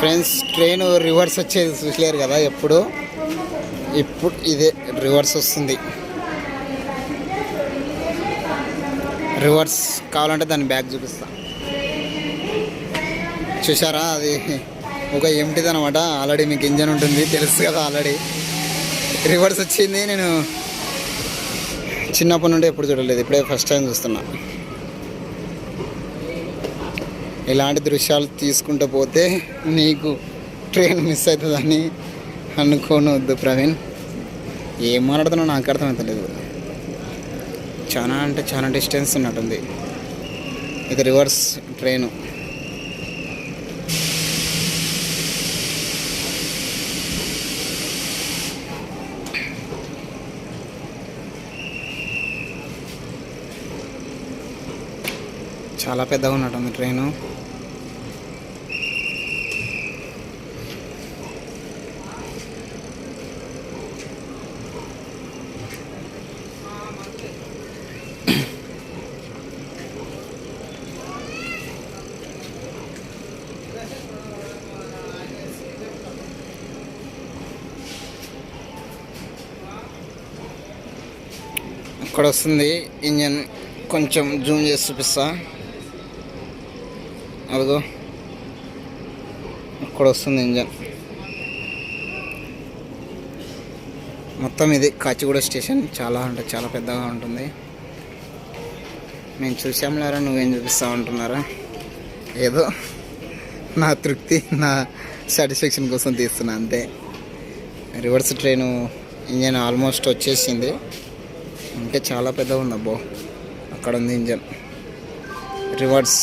Friends train reverse వచ్చేది చూసలేరు కదా ఇప్పుడు ఇదే రివర్స్ వస్తుంది. రివర్స్ కావాలంటే దాన్ని బ్యాక్ చూపిస్తా. చూసారా, అది ఒక ఎంటిది అనమాట. ఆల్రెడీ మీకు ఇంజన్ ఉంటుంది తెలుసు కదా. ఆల్రెడీ రివర్స్ వచ్చింది. నేను చిన్నప్పటి నుండి ఎప్పుడు చూడలేదు, ఇప్పుడే ఫస్ట్ టైం చూస్తున్నా. ఇలాంటి దృశ్యాలు తీసుకుంటూ పోతే నీకు ట్రైన్ మిస్ అవుతుందని అనుకోనొద్దు ప్రవీణ్. ఏం మాట్లాడుతున్నా నాకు అర్థమవుతలేదు. చాలా అంటే చాలా డిస్టెన్స్ ఉన్నట్టుంది. ఇది రివర్స్ ట్రైను. చాలా పెద్దగా ఉన్నట్టుంది ట్రైను. ఇక్కడ వస్తుంది ఇంజన్. కొంచెం జూమ్ చేసి చూపిస్తా. అదిగో ఇక్కడ వస్తుంది ఇంజన్. మొత్తం ఇది కాచిగూడ స్టేషన్. చాలా అంటే చాలా పెద్దగా ఉంటుంది. మేము చూసాంలేరా, నువ్వేం చూపిస్తావు అంటున్నారా? ఏదో నా తృప్తి, నా సాటిస్ఫాక్షన్ కోసం తీస్తున్నా అంతే. రివర్స్ ట్రైను ఇంజన్ ఆల్మోస్ట్ వచ్చేసింది. ఇంకా చాలా పెద్దగా ఉంది. అబ్బో అక్కడ ఉంది ఇంజన్. రివర్స్